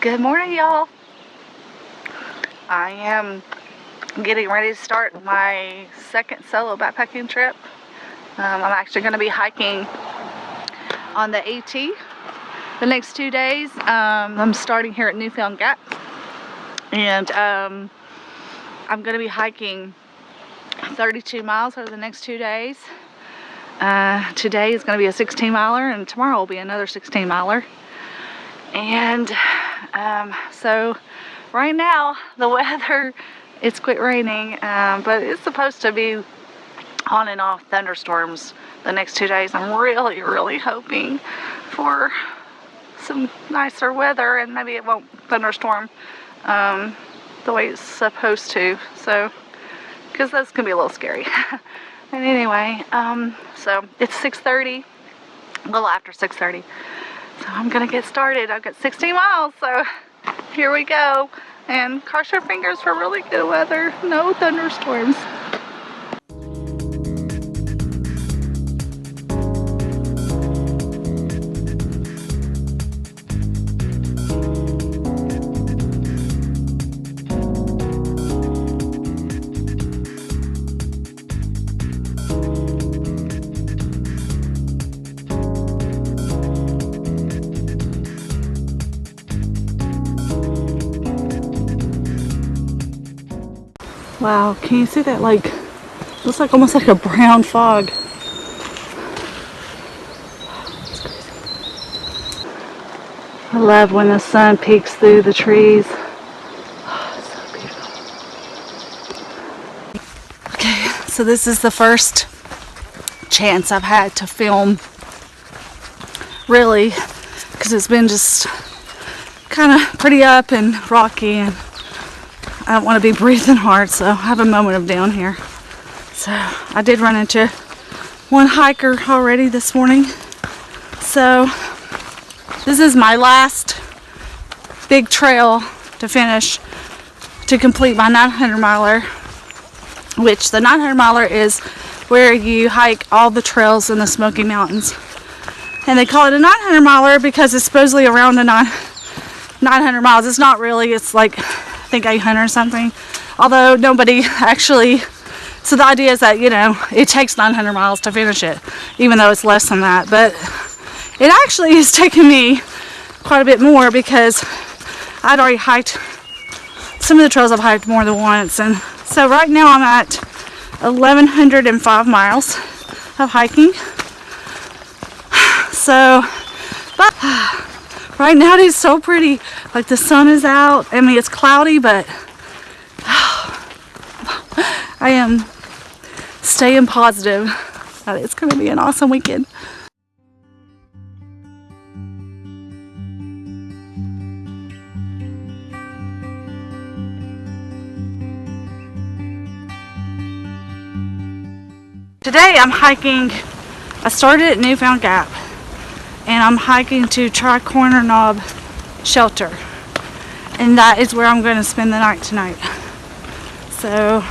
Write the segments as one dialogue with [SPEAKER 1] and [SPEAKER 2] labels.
[SPEAKER 1] Good morning, y'all. I am getting ready to start my second solo backpacking trip. I'm actually going to be hiking on the AT the next 2 days. I'm starting here at Newfound Gap, and I'm going to be hiking 32 miles over the next 2 days. Today is going to be a 16 miler, and tomorrow will be another 16 miler. And so right now the weather, it's quit raining, but it's supposed to be on and off thunderstorms the next 2 days. I'm really hoping for some nicer weather, and maybe it won't thunderstorm the way it's supposed to, so because those can be a little scary. And anyway, so it's 6:30, a little after 6:30. So I'm gonna get started. I've got 16 miles, so here we go. And cross your fingers for really good weather. No thunderstorms. Wow, can you see that? Like, looks like almost like a brown fog. I love when the sun peeks through the trees. Oh, it's so beautiful. Okay, so this is the first chance I've had to film, really, because it's been just kind of pretty up and rocky, and I don't want to be breathing hard, so I have a moment of down here. So I did run into one hiker already this morning. So this is my last big trail to finish, to complete my 900 miler, which the 900 miler is where you hike all the trails in the Smoky Mountains. And they call it a 900 miler because it's supposedly around the 900 miles. It's not really, it's like, I think 800 something, although nobody actually, so the idea is that, you know, it takes 900 miles to finish it, even though it's less than that. But it actually has taken me quite a bit more, because I'd already hiked some of the trails. I've hiked more than once, and so right now I'm at 1,105 miles of hiking. So, but right now it is so pretty. Like, the sun is out. I mean, it's cloudy, but I am staying positive that it's going to be an awesome weekend. Today I'm hiking. I started at Newfound Gap, and I'm hiking to Tri-Corner Knob Shelter, and that is where I'm going to spend the night tonight. So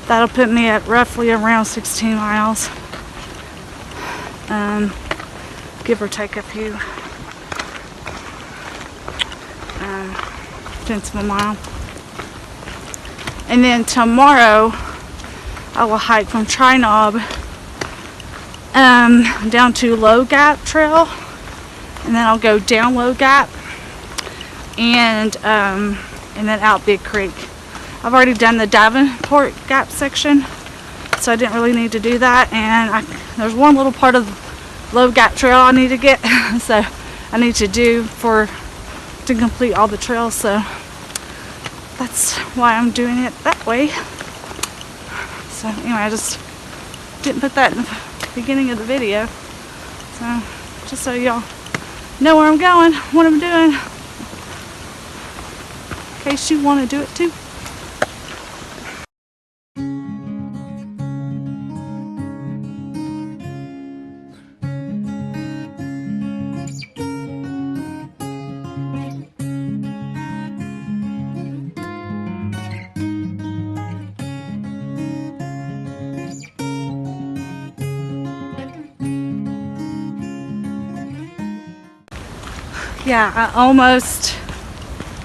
[SPEAKER 1] that'll put me at roughly around 16 miles, give or take a few tenths of a mile. And then tomorrow I will hike from Tri-Knob down to Low Gap Trail, and then I'll go down Low Gap and then out Big Creek. I've already done the Davenport Gap section, so I didn't really need to do that. And there's one little part of Low Gap Trail I need to get, so I need to do to complete all the trails. So that's why I'm doing it that way. So anyway, I just didn't put that in the beginning of the video, so just so y'all know where I'm going, what I'm doing, in case you want to do it too. Yeah, I almost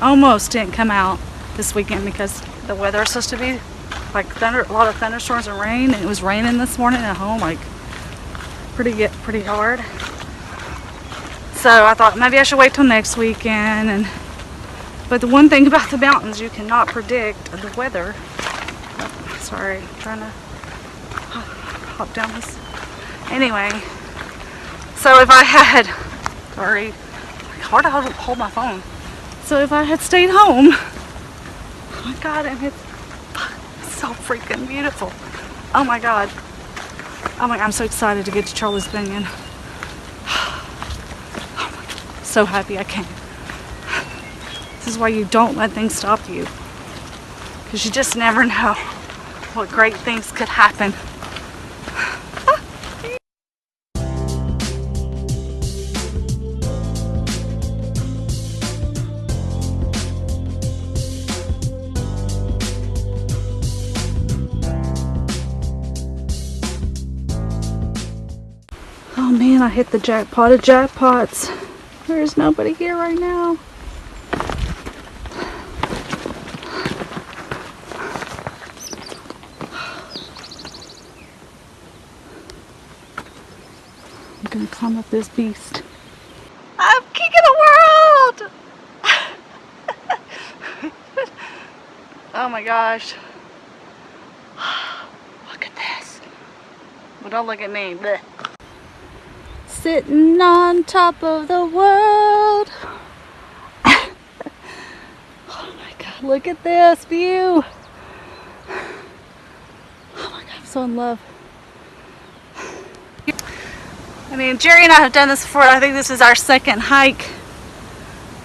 [SPEAKER 1] almost didn't come out this weekend because the weather is supposed to be like a lot of thunderstorms and rain, and it was raining this morning at home, like pretty hard. So I thought maybe I should wait till next weekend. But the one thing about the mountains, you cannot predict the weather. Sorry, I'm trying to hop down this. Anyway, so if I had, sorry, hard to hold my phone. So if I had stayed home, oh my God, and it's so freaking beautiful. Oh my God. Oh my God, I'm so excited to get to Charlies Bunion. Oh my God, so happy I came. This is why you don't let things stop you. Because you just never know what great things could happen. Oh man, I hit the jackpot of jackpots. There's nobody here right now. I'm gonna climb up this beast. I'm king of the world! Oh my gosh. Look at this. Well, don't look at me. Blech. Sitting on top of the world. Oh my God, look at this view. Oh my God, I'm so in love. I mean, Jerry and I have done this before. I think this is our second hike.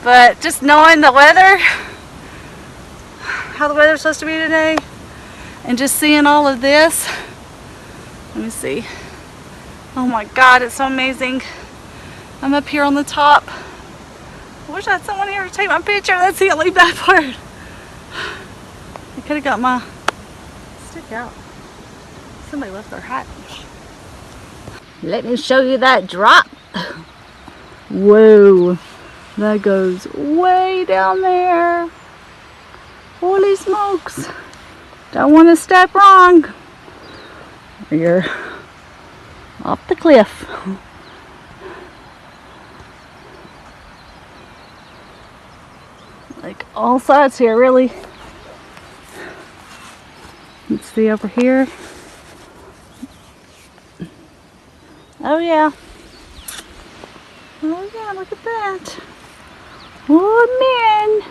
[SPEAKER 1] But just knowing the weather, how the weather's supposed to be today, and just seeing all of this. Let me see. Oh my God, it's so amazing. I'm up here on the top. I wish I had someone here to take my picture. That's the only bad part. I could have got my stick out. Somebody left their hat. Let me show you that drop. Whoa, that goes way down there. Holy smokes. Don't want to step wrong. You're off the cliff. Like all sides here, really. Let's see over here. Oh yeah. Oh yeah, look at that. Oh man.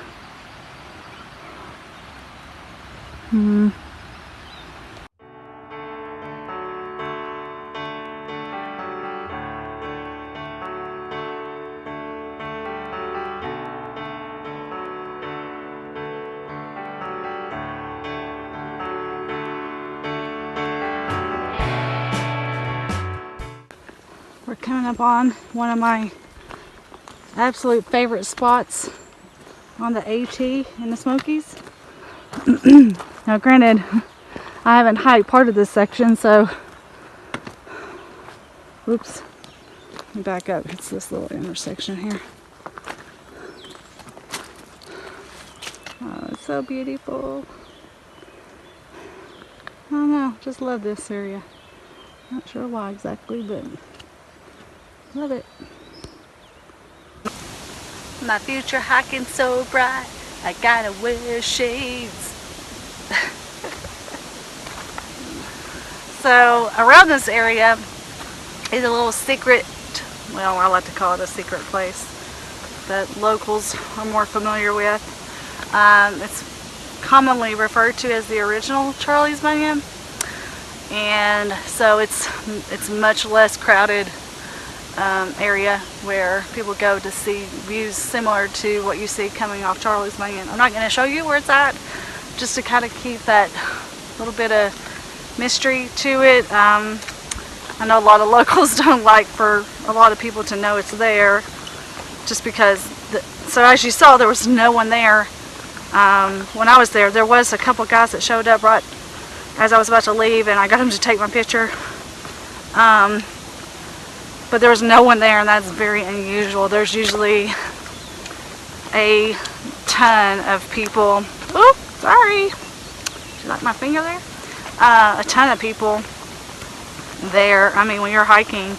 [SPEAKER 1] We're coming up on one of my absolute favorite spots on the AT in the Smokies. Now granted, I haven't hiked part of this section, so oops, let me back up. It's this little intersection here. Oh, it's so beautiful. I don't know, just love this area. Not sure why exactly, but love it. My future hiking so bright, I gotta wear shades. So around this area is a little secret, well, I like to call it a secret place that locals are more familiar with. It's commonly referred to as the original Charlies Bunion, and so it's much less crowded area where people go to see views similar to what you see coming off Charlies Bunion. I'm not going to show you where it's at, just to kind of keep that little bit of mystery to it. I know a lot of locals don't like for a lot of people to know it's there, just because so as you saw, there was no one there when I was there. There was a couple guys that showed up right as I was about to leave, and I got them to take my picture. But there was no one there, and that's very unusual. There's usually a ton of people. Oop, sorry. Did you like my finger there? A ton of people there. I mean, when you're hiking,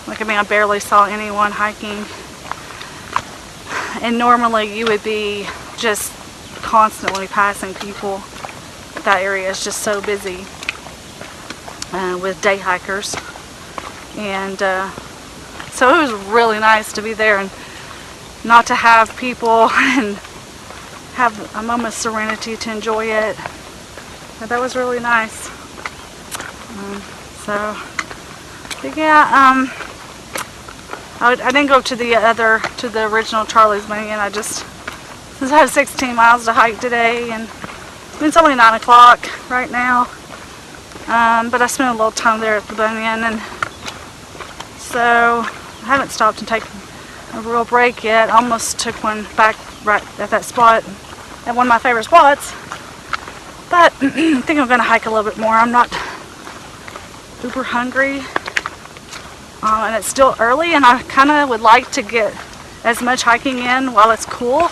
[SPEAKER 1] look at me, I barely saw anyone hiking. And normally you would be just constantly passing people. That area is just so busy with day hikers. And so it was really nice to be there and not to have people and have a moment of serenity to enjoy it. But that was really nice. But yeah, I didn't go to the original Charlies Bunion. Since I have 16 miles to hike today, and it's only 9 o'clock right now. But I spent a little time there at the Bunion, and so I haven't stopped and taken a real break yet. Almost took one back right at that spot, at one of my favorite spots. But I think I'm going to hike a little bit more. I'm not super hungry. And it's still early, and I kind of would like to get as much hiking in while it's cool,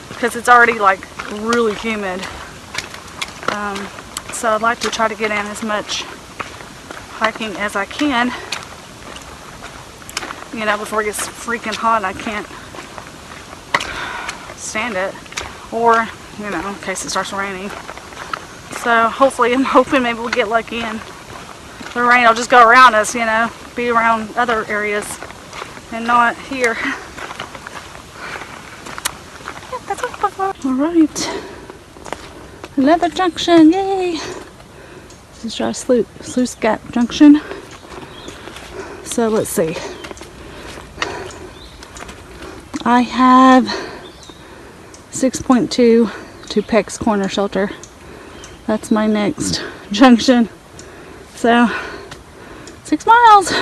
[SPEAKER 1] because it's already like really humid. So I'd like to try to get in as much hiking as I can, you know, before it gets freaking hot and I can't stand it, or, you know, in case it starts raining. So hopefully, I'm hoping maybe we'll get lucky and the rain will just go around us, you know, be around other areas and not here. Yeah, that's what. Alright. Another junction, yay! This is Charlies Bunion Gap Junction. So let's see. I have 6.2 to Peck's Corner Shelter. That's my next junction. So 6 miles.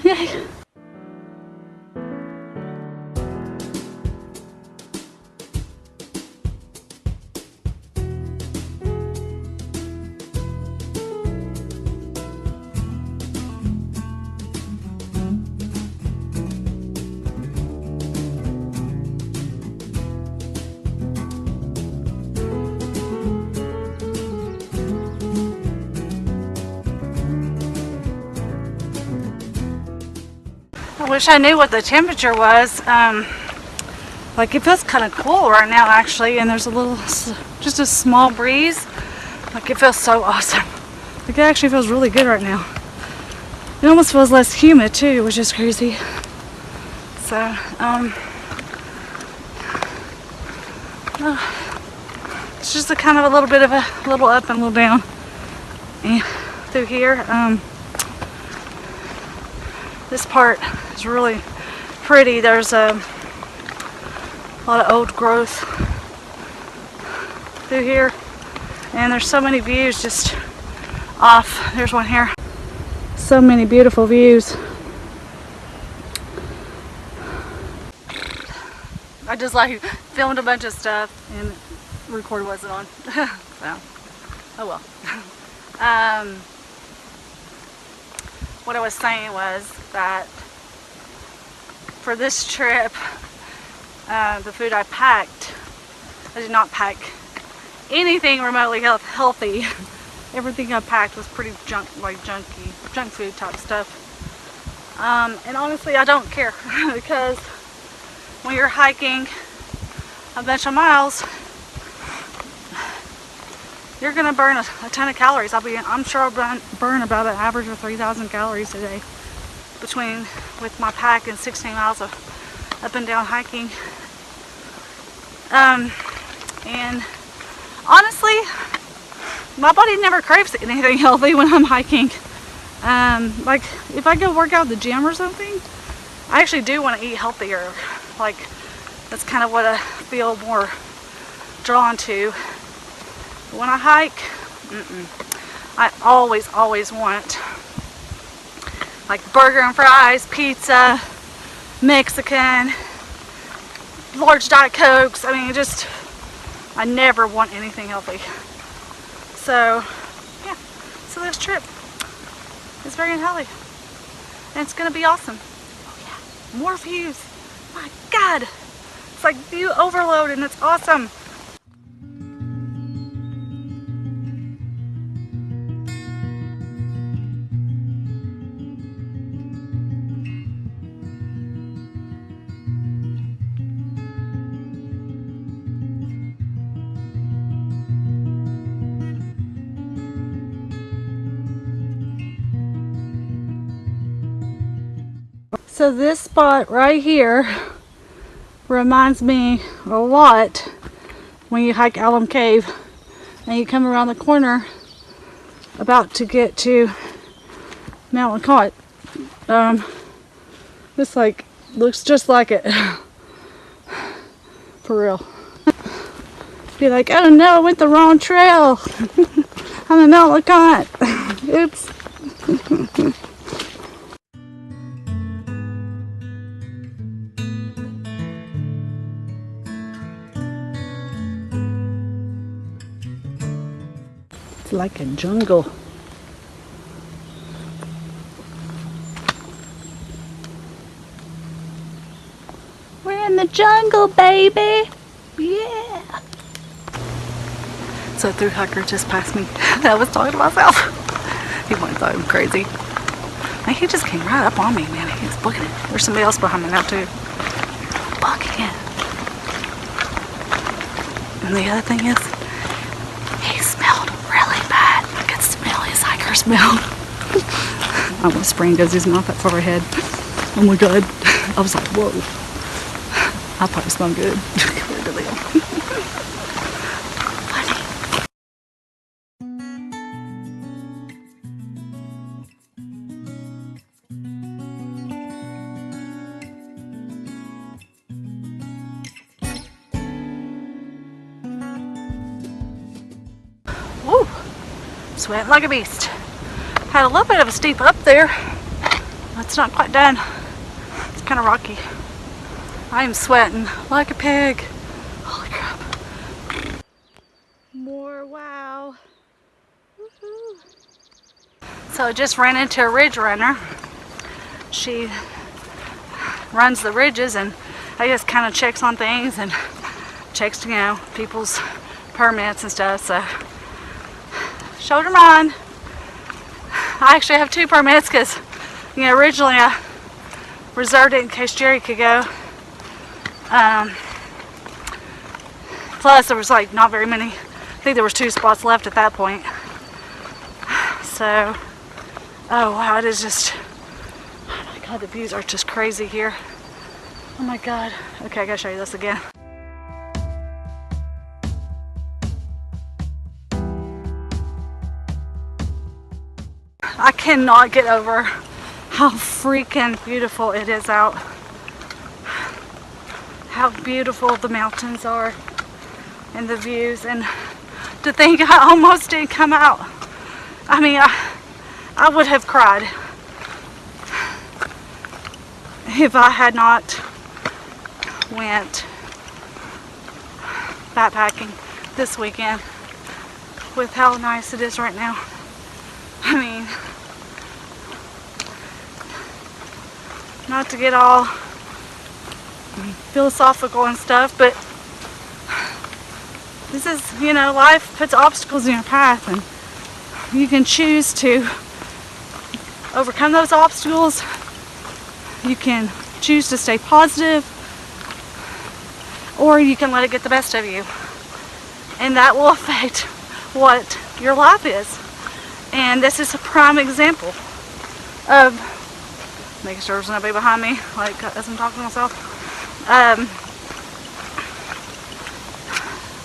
[SPEAKER 1] Yay! I wish I knew what the temperature was. Like, it feels kind of cool right now actually, and there's just a small breeze. Like, it feels so awesome. Like, it actually feels really good right now. It almost feels less humid too, which is crazy. So, it's just a kind of a little bit of a little up and a little down. And through here, this part is really pretty. There's a lot of old growth through here, and there's so many views just off. There's one here. So many beautiful views. I just like filmed a bunch of stuff and record wasn't on. So, oh well. What I was saying was that for this trip, the food I packed, I did not pack anything remotely healthy. Everything I packed was pretty junk food type stuff. And honestly, I don't care because when you're hiking a bunch of miles, you're gonna burn a ton of calories. I'm sure I'll burn about an average of 3,000 calories a day with my pack and 16 miles of up and down hiking. And honestly, my body never craves anything healthy when I'm hiking. Like, if I go work out at the gym or something, I actually do want to eat healthier. Like, that's kind of what I feel more drawn to. When I hike, I always want like burger and fries, pizza, Mexican, large Diet Cokes. I mean, I never want anything healthy. So, yeah. So this trip is very unhealthy, and it's gonna be awesome. Oh yeah, more views. My God, It's like view overload and it's awesome. So this spot right here reminds me a lot when you hike Alum Cave and you come around the corner about to get to Mount LeConte. This like looks just like it. For real. Be like, oh no, I went the wrong trail. I'm at Mount LeConte. Oops. It's like a jungle. We're in the jungle, baby. Yeah. So a through hiker just passed me. I was talking to myself. He might have thought I'm crazy. And he just came right up on me, man. He was booking it. There's somebody else behind me now too. Booking it. And the other thing is, he smelled really bad. I could smell his hiker smell. I almost spraying goes his mouth that far ahead. Oh my god. I was like, whoa. I probably smell good. Compared to them. Funny. Woo! Sweating like a beast. Had a little bit of a steep up there. It's not quite done. It's kind of rocky. I am sweating like a pig. Holy crap. More wow. Woohoo. So I just ran into a ridge runner. She runs the ridges and I just kind of checks on things and checks, you know, people's permits and stuff. So showed her mine. I actually have 2 permits because, you know, originally I reserved it in case Jerry could go. Plus there was like not very many. I think there was 2 spots left at that point. So, oh wow, it is just, oh my god, the views are just crazy here. Oh my god. Okay, I gotta show you this again. I cannot get over how freaking beautiful it is out. How beautiful the mountains are and the views, and to think I almost didn't come out. I mean, I would have cried if I had not went backpacking this weekend with how nice it is right now. I mean, not to get all philosophical and stuff, but this is, you know, life puts obstacles in your path and you can choose to overcome those obstacles. You can choose to stay positive, or you can let it get the best of you, and that will affect what your life is. And this is a prime example of making sure there's nobody behind me, like as I'm talking to myself.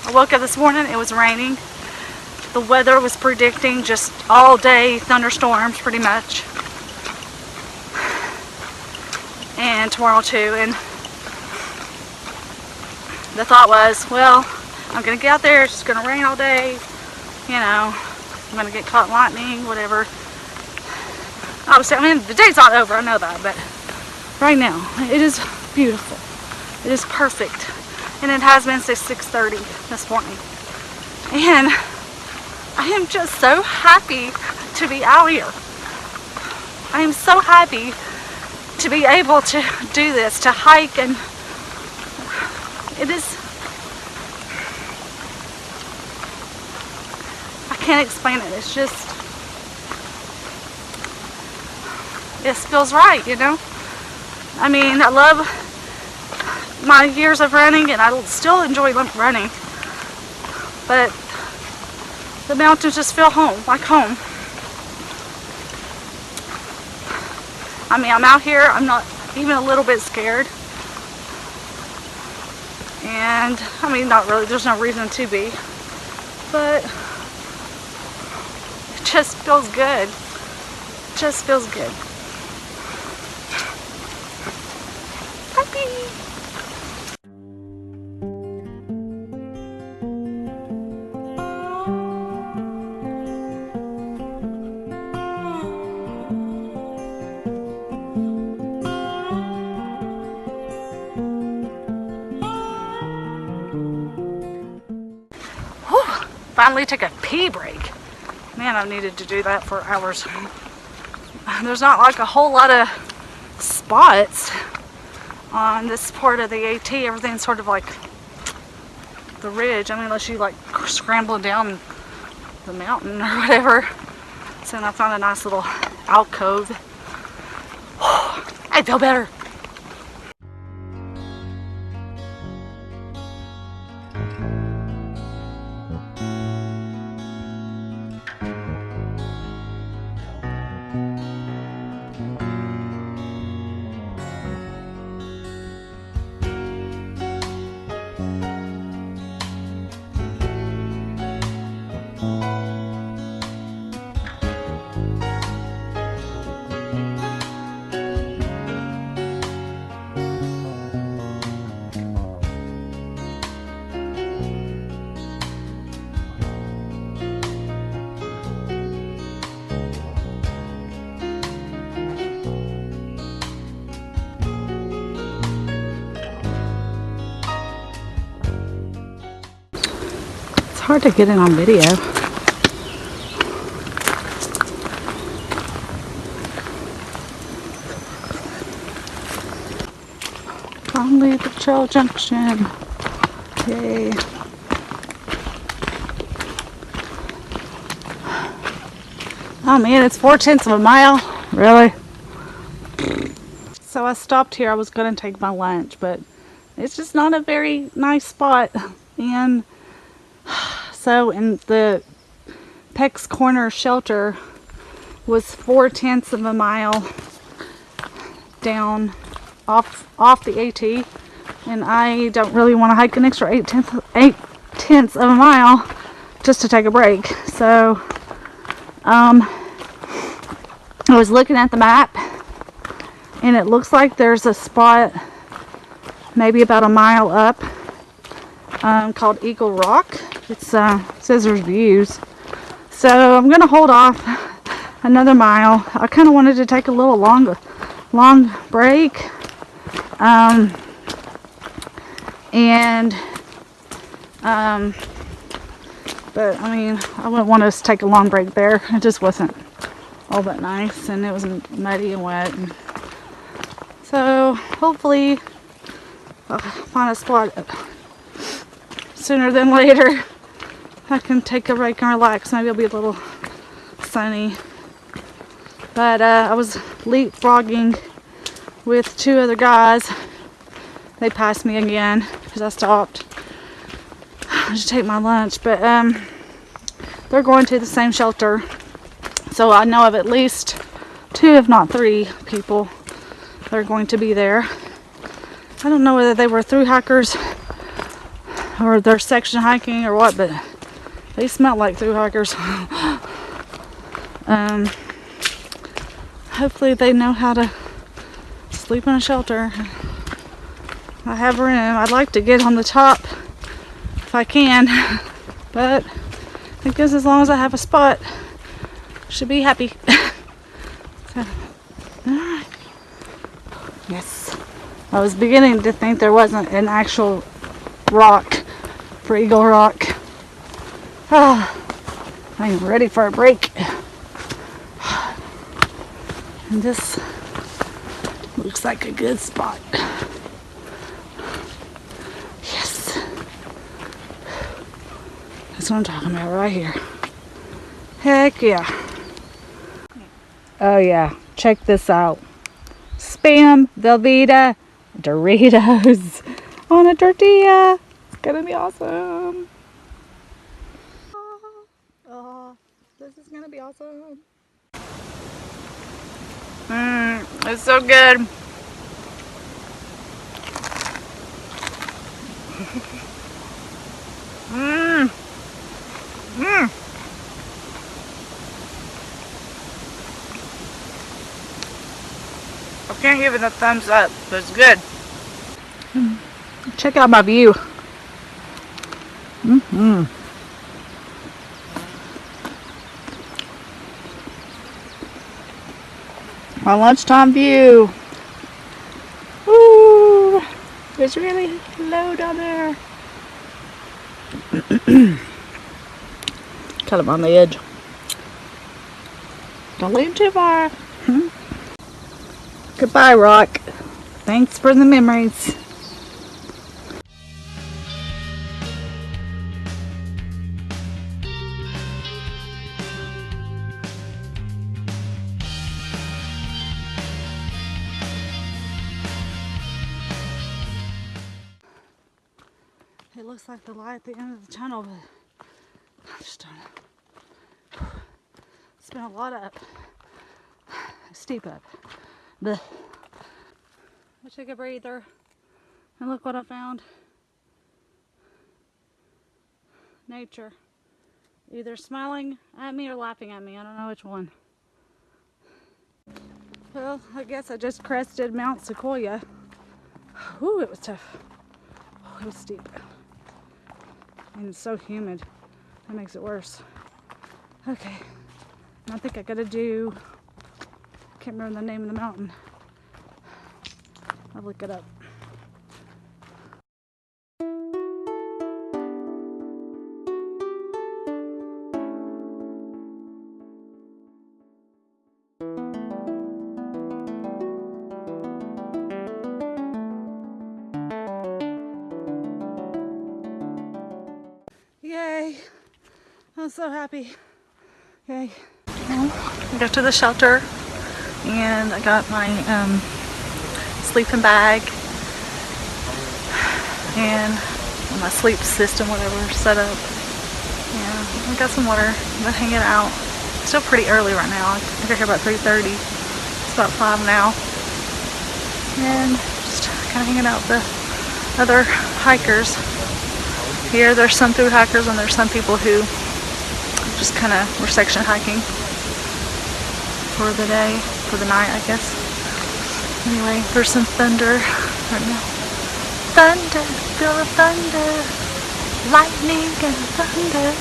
[SPEAKER 1] I woke up this morning, it was raining. The weather was predicting just all day thunderstorms pretty much. And tomorrow too. And the thought was, well, I'm going to get out there, it's just going to rain all day. You know, I'm going to get caught in lightning, whatever. Obviously, I mean, the day's not over, I know that, but right now, it is beautiful. It is perfect. And it has been since 6:30 this morning. And I am just so happy to be out here. I am so happy to be able to do this, to hike and It is, I can't explain it. It's just, it feels right, you know? I mean, I love my years of running, and I still enjoy running, but the mountains just feel home, like home. I mean, I'm out here, I'm not even a little bit scared. And, I mean, not really, there's no reason to be. But, it just feels good. It just feels good. Happy! Finally took a pee break. Man, I've needed to do that for hours. There's not like a whole lot of spots on this part of the AT. Everything's sort of like the ridge. I mean, unless you like scramble down the mountain or whatever. So I found a nice little alcove. I feel better. Hard to get it on video. Finally the trail junction. Yay. Oh man, it's 4/10 of a mile. Really? So I stopped here. I was going to take my lunch, but it's just not a very nice spot. And so in the Peck's Corner shelter was 4/10 of a mile down off the AT, and I don't really want to hike an extra 8/10 of a mile just to take a break. So I was looking at the map, and it looks like there's a spot maybe about a mile up called Eagle Rock. It says there's views. So I'm going to hold off another mile. I kind of wanted to take a little long break. But I mean, I wouldn't want us to take a long break there. It just wasn't all that nice, and it was muddy and wet. So hopefully I'll find a spot sooner than later. I can take a break and relax. Maybe it'll be a little sunny. But I was leapfrogging with two other guys. They passed me again because I stopped to take my lunch. But they're going to the same shelter. So I know of at least 2, if not 3 people that are going to be there. I don't know whether they were through hikers or they're section hiking or what, but they smell like through hikers. Hopefully they know how to sleep in a shelter. I have room. I'd like to get on the top if I can, but I guess as long as I have a spot, I should be happy. So, alright. Yes. I was beginning to think there wasn't an actual rock for Eagle Rock. I'm ready for a break. And this looks like a good spot. Yes. That's what I'm talking about right here. Heck yeah. Oh yeah, check this out. Spam Velveeta Doritos on a tortilla. It's gonna be awesome. Oh, this is gonna be awesome. It's so good. I can't give it a thumbs up, but it's good. Check out my view. My lunchtime view. Woo! It's really low down there. Kind of on the edge. Don't lean too far. Goodbye, rock. Thanks for the memories. It looks like the light at the end of the tunnel, but I just don't know. It's been a lot up. Steep up. But I took a breather and look what I found. Nature. Either smiling at me or laughing at me. I don't know which one. Well, I guess I just crested Mount Sequoia. Whew, it was tough. Oh, it was steep. And it's so humid. That makes it worse. Okay. And I think I gotta do, can't remember the name of the mountain. I'll look it up. Yay! I'm so happy. Yay. Well, I got to the shelter and I got my sleeping bag and my sleep system, whatever, set up. Yeah, I got some water. I'm hanging out. It's still pretty early right now. I think I got here about 3:30. It's about 5 now. And just kind of hanging out with the other hikers. Here there's some through hikers and there's some people who just kind of were section hiking for the day, for the night, I guess. Anyway, there's some thunder right now. Thunder, feel the thunder, lightning and thunder.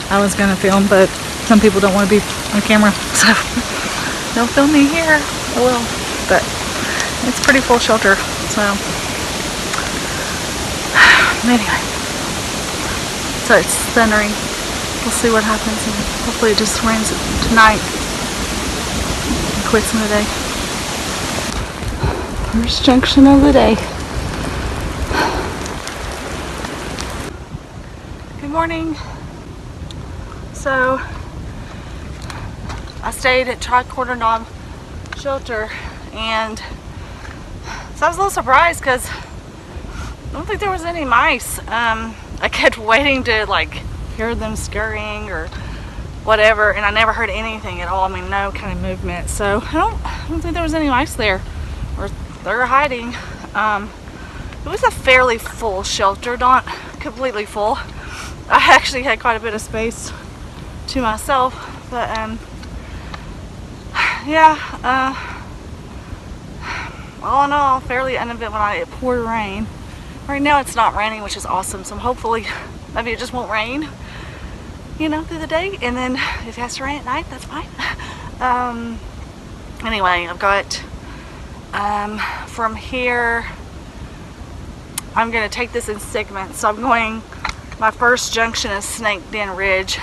[SPEAKER 1] I was gonna film, but some people don't want to be on camera, so don't film me here. I will, but it's pretty full shelter, so anyway. So it's thundering. We'll see what happens, and hopefully it just rains tonight and quits in the day. First junction of the day. Good morning. So I stayed at Tricorder Knob Shelter, and so I was a little surprised because I don't think there was any mice. I kept waiting to like hear them scurrying or whatever, and I never heard anything at all. I mean, no kind of movement. So I don't think there was any mice there, or they're hiding. It was a fairly full shelter, not completely full. I actually had quite a bit of space to myself, but yeah, all in all, fairly uneventful night. It poured rain. Right now it's not raining, which is awesome, so hopefully maybe it just won't rain. you know, through the day, and then if it has to rain at night, that's fine. Anyway, I've got from here, I'm going to take this in segments. So I'm going, my first junction is Snake Den Ridge,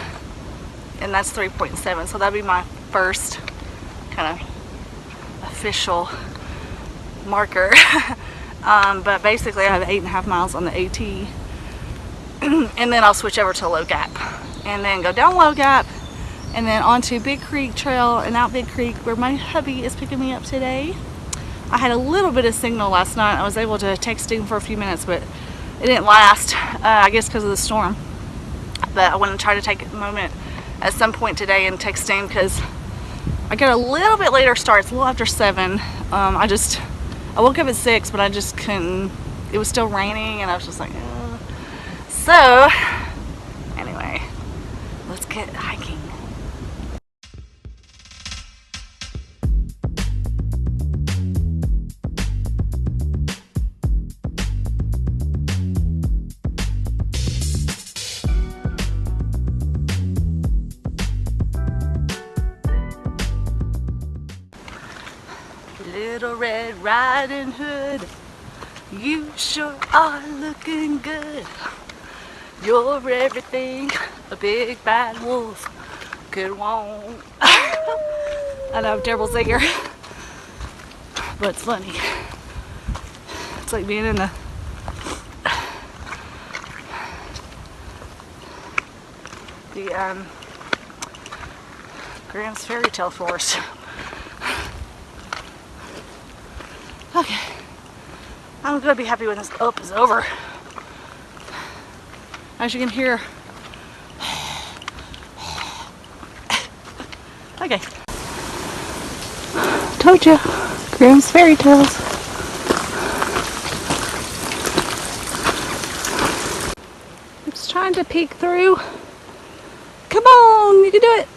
[SPEAKER 1] and that's 3.7. So that'll be my first kind of official marker. But basically I have 8.5 miles on the AT, and then I'll switch over to Low Gap, and then go down Low Gap, and then onto Big Creek Trail and out Big Creek, where my hubby is picking me up today. I had a little bit of signal last night. I was able to text him for a few minutes, but it didn't last, I guess because of the storm. But I want to try to take a moment at some point today and text him, because I got a little bit later start. It's a little after 7. I woke up at 6, but I just couldn't. It was still raining, and I was just like, ugh. So anyway, let's get hiking. Little Red Riding Hood, you sure are looking good. You're everything a big bad wolf could want. I know I'm a terrible singer, but it's funny. It's like being in the Graham's Fairy Tale Forest. Okay, I'm gonna be happy when this up is over. As you can hear. Okay. Told ya, Graham's Fairy Tales. It's trying to peek through. Come on, you can do it.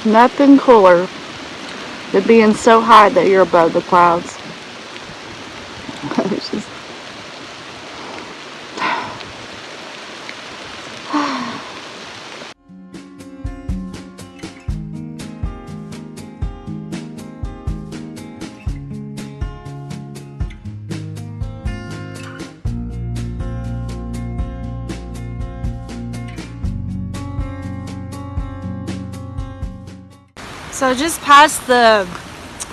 [SPEAKER 1] Nothing cooler than being so high that you're above the clouds. It's just... So just past the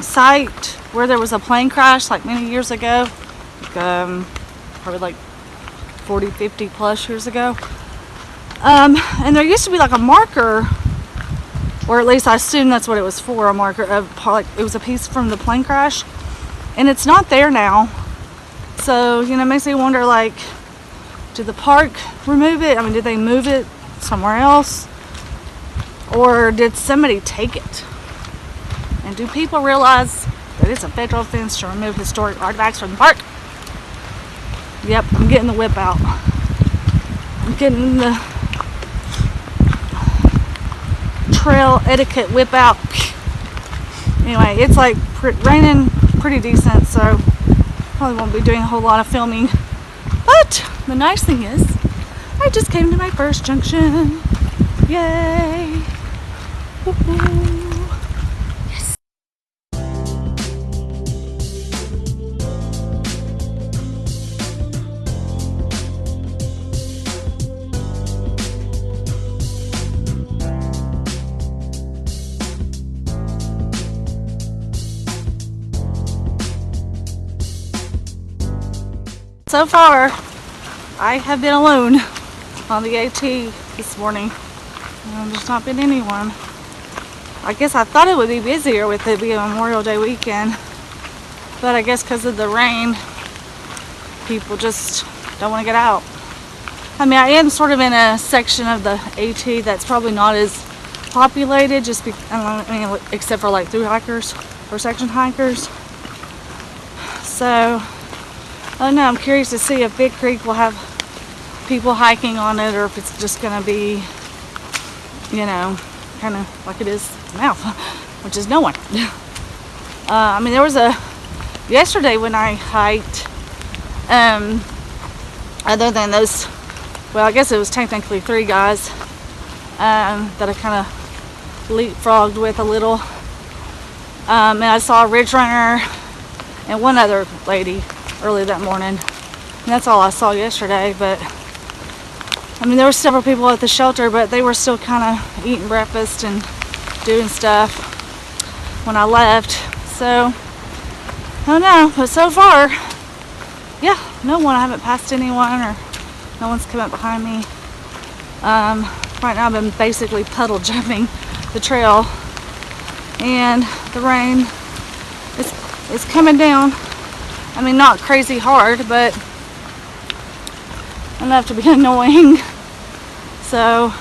[SPEAKER 1] site where there was a plane crash like many years ago, probably like 40, 50 plus years ago. And there used to be like a marker, or at least I assume that's what it was for, a marker of like it was a piece from the plane crash, and it's not there now. So, you know, it makes me wonder, like, did the park remove it? I mean, did they move it somewhere else? Or did somebody take it? And do people realize that it's a federal offense to remove historic artifacts from the park? Yep, I'm getting the whip out. I'm getting the trail etiquette whip out. Anyway, it's like raining pretty decent, so probably won't be doing a whole lot of filming. But the nice thing is, I just came to my first junction. Yay! Woo-hoo. Yes. So far, I have been alone on the AT this morning. There's not been anyone. I guess I thought it would be busier with it being Memorial Day weekend, but I guess because of the rain, people just don't want to get out. I mean, I am sort of in a section of the AT that's probably not as populated, just I mean, except for like through hikers or section hikers. So, I don't know, I'm curious to see if Big Creek will have people hiking on it, or if it's just going to be, you know, kind of like it is now, which is no one. I mean, there was yesterday when I hiked, other than those, well, I guess it was technically 3 guys that I kind of leapfrogged with a little. And I saw a ridge runner and one other lady early that morning. And that's all I saw yesterday. But I mean, there were several people at the shelter, but they were still kind of eating breakfast and doing stuff when I left. So I don't know, but so far, yeah, no one. I haven't passed anyone, or no one's come up behind me. Right now I've been basically puddle jumping the trail, and the rain is coming down. I mean, not crazy hard, but enough to be annoying. So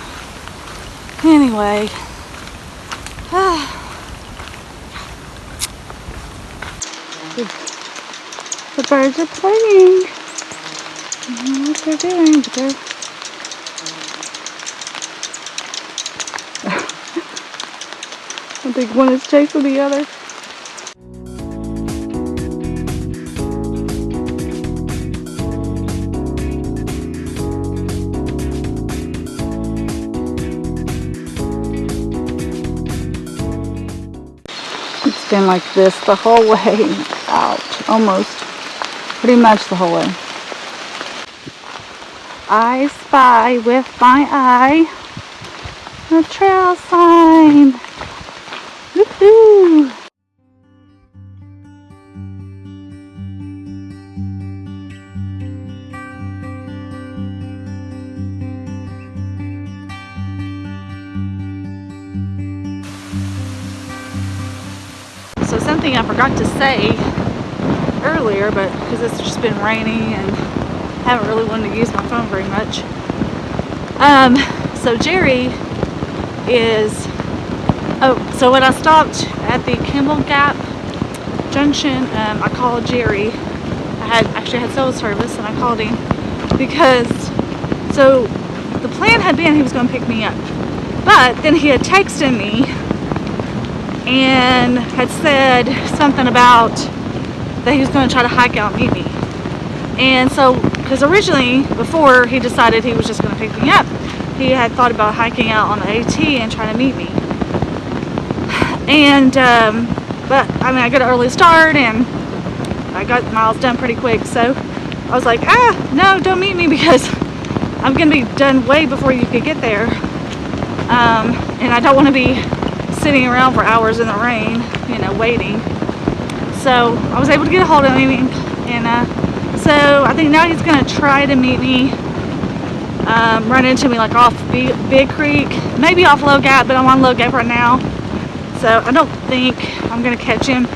[SPEAKER 1] anyway, the birds are playing. I don't know what they're doing, but they're I think one is chasing the other. It's been like this the whole way out, almost, pretty much the whole way. I spy with my eye a trail sign. Woohoo! So something I forgot to say earlier, but because it's just been raining and haven't really wanted to use my phone very much. So Jerry is, so when I stopped at the Newfound Gap junction, I called Jerry. I actually had cell service, and I called him because, so the plan had been he was going to pick me up, but then he had texted me and had said something about that he was going to try to hike out and meet me. And so, because originally, before he decided he was just going to pick me up, he had thought about hiking out on the AT and trying to meet me. And, but, I mean, I got an early start, and I got miles done pretty quick, so I was like, no, don't meet me, because I'm going to be done way before you could get there. And I don't want to be sitting around for hours in the rain, you know, waiting. So I was able to get a hold of him, and so I think now he's going to try to meet me, run into me like off Big Creek, maybe off Low Gap, but I'm on Low Gap right now. So I don't think I'm going to catch him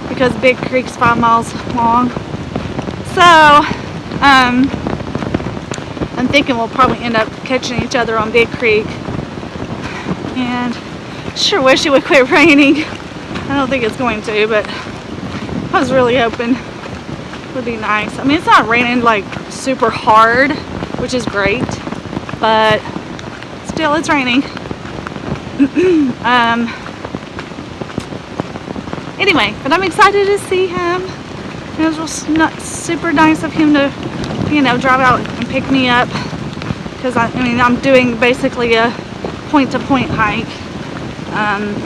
[SPEAKER 1] because Big Creek's 5 miles long. So I'm thinking we'll probably end up catching each other on Big Creek. And I sure wish it would quit raining. I don't think it's going to, but I was really hoping it would be nice. I mean, it's not raining like super hard, which is great, but still it's raining. Anyway, but I'm excited to see him. It was super nice of him to, you know, drive out and pick me up, because I mean, I'm doing basically a point-to-point hike.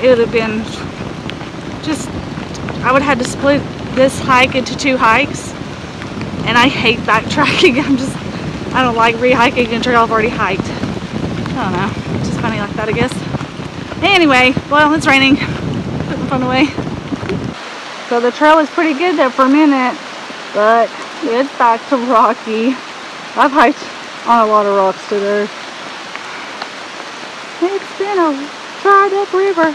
[SPEAKER 1] It would have been just, I would have had to split this hike into 2 hikes, and I hate backtracking. I don't like re-hiking a trail I've already hiked. I don't know, it's just funny like that, I guess. Anyway, well, it's raining. Put my phone away. So the trail is pretty good there for a minute, but it's back to rocky. I've hiked on a lot of rocks today. It's been a dried up river.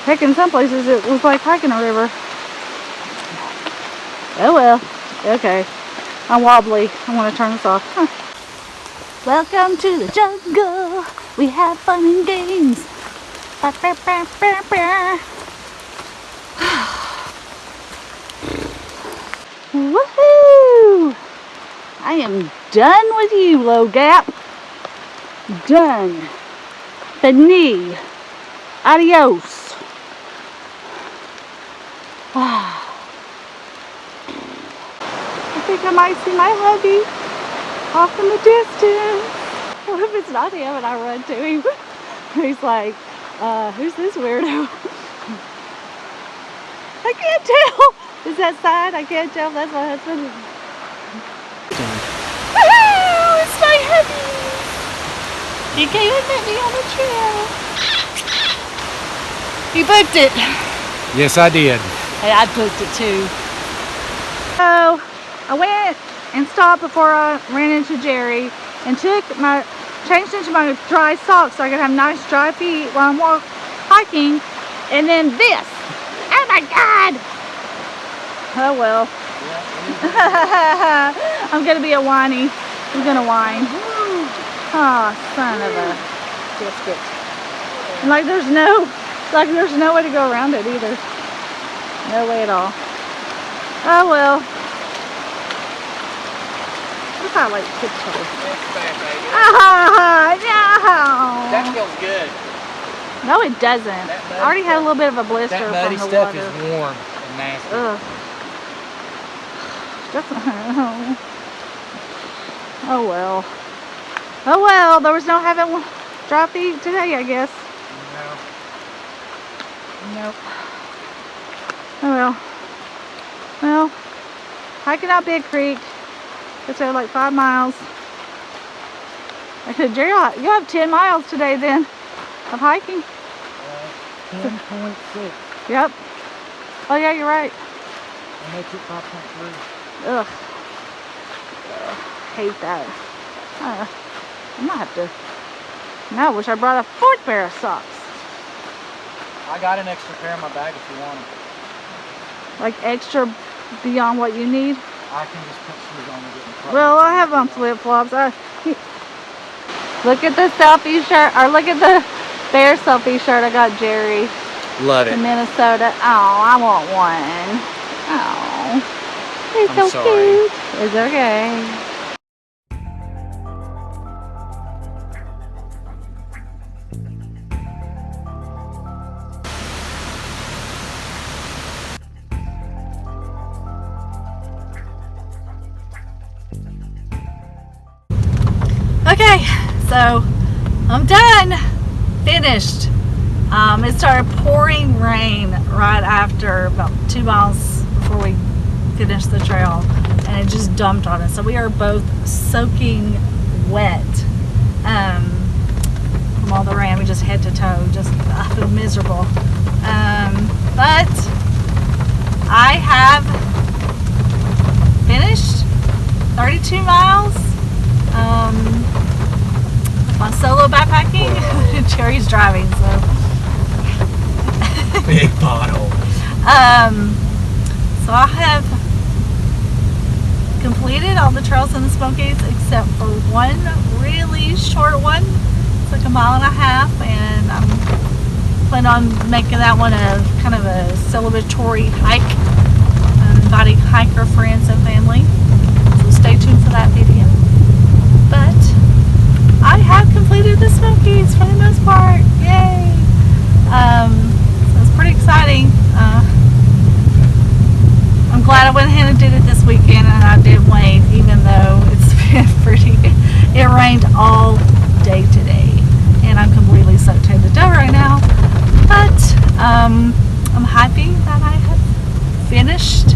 [SPEAKER 1] Heck, in some places it was like hiking a river. Oh well. Okay. I'm wobbly. I want to turn this off. Welcome to the jungle. We have fun and games. Woohoo! I am done with you, Low Gap. Done. Fini. Adios. I think I might see my hubby off in the distance. What if it's not him and I run to him? He's like, who's this weirdo? I can't tell. Is that side? I can't tell. That's my husband. Woohoo! It's my hubby. He came and met me on the trail. You booked it.
[SPEAKER 2] Yes, I did.
[SPEAKER 1] Hey, I booked it too. So I went and stopped before I ran into Jerry and changed into my dry socks so I could have nice dry feet while I'm hiking. And then this. Oh my God. Oh well. I'm gonna be a whiny. I'm gonna whine. Oh, son of a biscuit. And like there's no way to go around it either. No way at all. Oh well. Look how like tiptoe. Ah, no.
[SPEAKER 2] That feels good.
[SPEAKER 1] No, it doesn't. I already had a little bit of a blister from the water.
[SPEAKER 2] That muddy stuff is warm and nasty.
[SPEAKER 1] Ugh. Oh well. Oh well, there was no having dry feet today, I guess.
[SPEAKER 2] No.
[SPEAKER 1] Nope. Oh well. Well, hiking out Big Creek. It's like 5 miles. I said, Jerry, you have 10 miles today then of hiking.
[SPEAKER 2] 10.6.
[SPEAKER 1] Yep. Oh yeah, you're right.
[SPEAKER 2] And make it 5.3.
[SPEAKER 1] Ugh. Hate that. I might have to. Now I wish I brought a 4th pair of socks.
[SPEAKER 2] I got an extra pair in my bag if you want them.
[SPEAKER 1] Like extra beyond what you need?
[SPEAKER 2] I can just put shoes on and get in the car.
[SPEAKER 1] Well, I have on flip-flops. Look at the selfie shirt, or look at the bear selfie shirt I got Jerry.
[SPEAKER 2] Love it.
[SPEAKER 1] In Minnesota. Oh, I want one. Oh, he's
[SPEAKER 2] I'm
[SPEAKER 1] so
[SPEAKER 2] sorry.
[SPEAKER 1] cute. It's okay. Okay, so I'm done. Finished. It started pouring rain right after about 2 miles before we finished the trail, and it just dumped on us. So we are both soaking wet from all the rain. We just head to toe. I feel miserable. But I have finished 32 miles. My solo backpacking. Jerry's driving, so.
[SPEAKER 2] Big pothole.
[SPEAKER 1] So I have completed all the trails in the Smokies except for one really short one. It's like 1.5 miles, and I'm planning on making that one kind of a celebratory hike. I'm inviting hiker friends and family. So stay tuned for that video. But I have completed the Smokies for the most part. Yay! So it's pretty exciting. I'm glad I went ahead and did it this weekend, and I did wait, even though it's been it rained all day today, and I'm completely soaked head to toe right now. But I'm happy that I have finished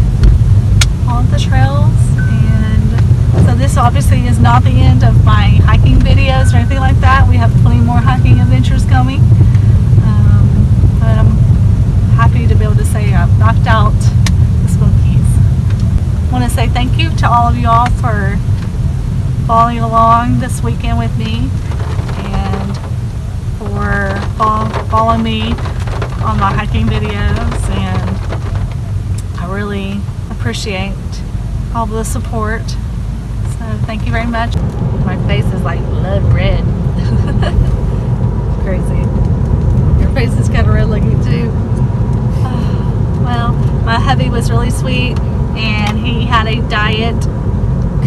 [SPEAKER 1] all of the trails. So this obviously is not the end of my hiking videos or anything like that. We have plenty more hiking adventures coming. But I'm happy to be able to say I've knocked out the Smokies. I want to say thank you to all of y'all for following along this weekend with me and for following me on my hiking videos. And I really appreciate all the support. So thank you very much. My face is like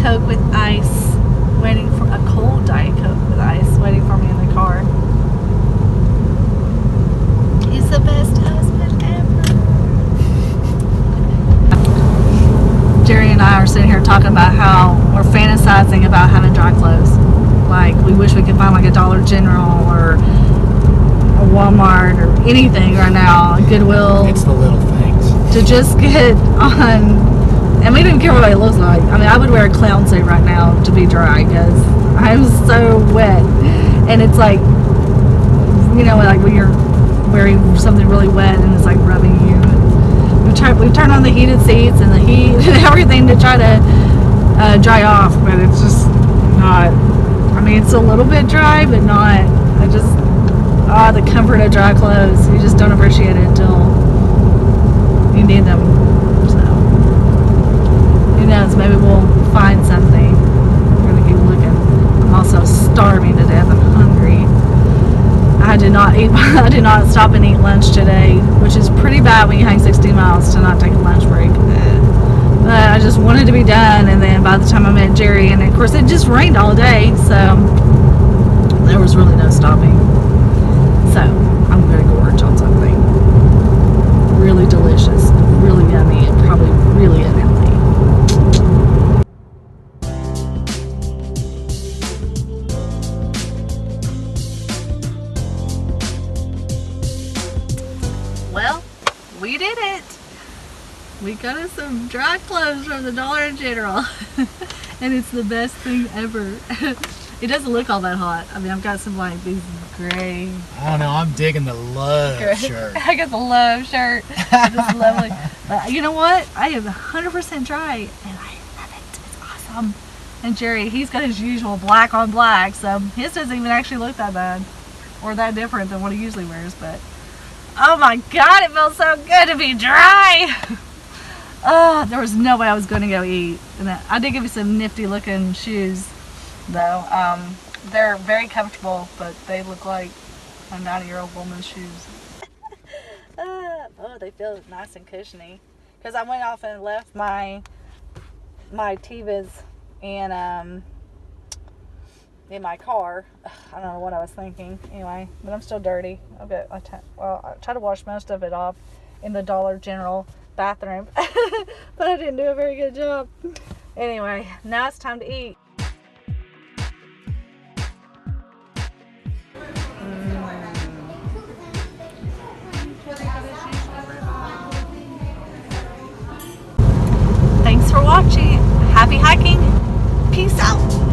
[SPEAKER 1] Coke with ice, waiting for a cold Diet Coke with ice, waiting for me in the car. He's the best husband ever. Jerry and I are sitting here talking about how we're fantasizing about having dry clothes. Like, we wish we could find like a Dollar General or a Walmart or anything right now, a Goodwill.
[SPEAKER 2] It's the little things.
[SPEAKER 1] To just get on, and we don't care what it looks like. I mean, I would wear a clown suit right now to be dry because I'm so wet. And it's like, you know, like when you're wearing something really wet and it's like rubbing you. We've turned on the heated seats and the heat and everything to try to dry off, but it's just not. I mean, it's a little bit dry, but not. The comfort of dry clothes, you just don't appreciate it until you need them. So, who knows? Maybe we'll find something. We're gonna keep looking. I'm also starving to death. I'm hungry. I did not stop and eat lunch today, which is pretty bad when you hike 60 miles to not take a lunch break. But I just wanted to be done, and then by the time I met Jerry, and of course it just rained all day, so there was really no stopping. So I'm gonna gorge on something really delicious, really yummy, and probably really unhealthy. Well, we did it. We got us some dry clothes from the Dollar General. And it's the best thing ever. It doesn't look all that hot. I mean, I've got some like these gray.
[SPEAKER 2] I don't know, I'm digging the love shirt.
[SPEAKER 1] I got the love shirt. It's lovely. But you know what? I am 100% dry and I love it. It's awesome. And Jerry, he's got his usual black on black, so his doesn't even actually look that bad or that different than what he usually wears. But oh my God, it feels so good to be dry. Oh, there was no way I was going to go eat. And I did give you some nifty looking shoes though. They're very comfortable, but they look like a 90-year-old woman's shoes. Oh, they feel nice and cushiony. Because I went off and left my Tevas in my car. I don't know what I was thinking. Anyway, but I'm still dirty. I tried to wash most of it off in the Dollar General bathroom, but I didn't do a very good job. Anyway, now it's time to eat. Thanks for watching. Happy hiking. Peace out.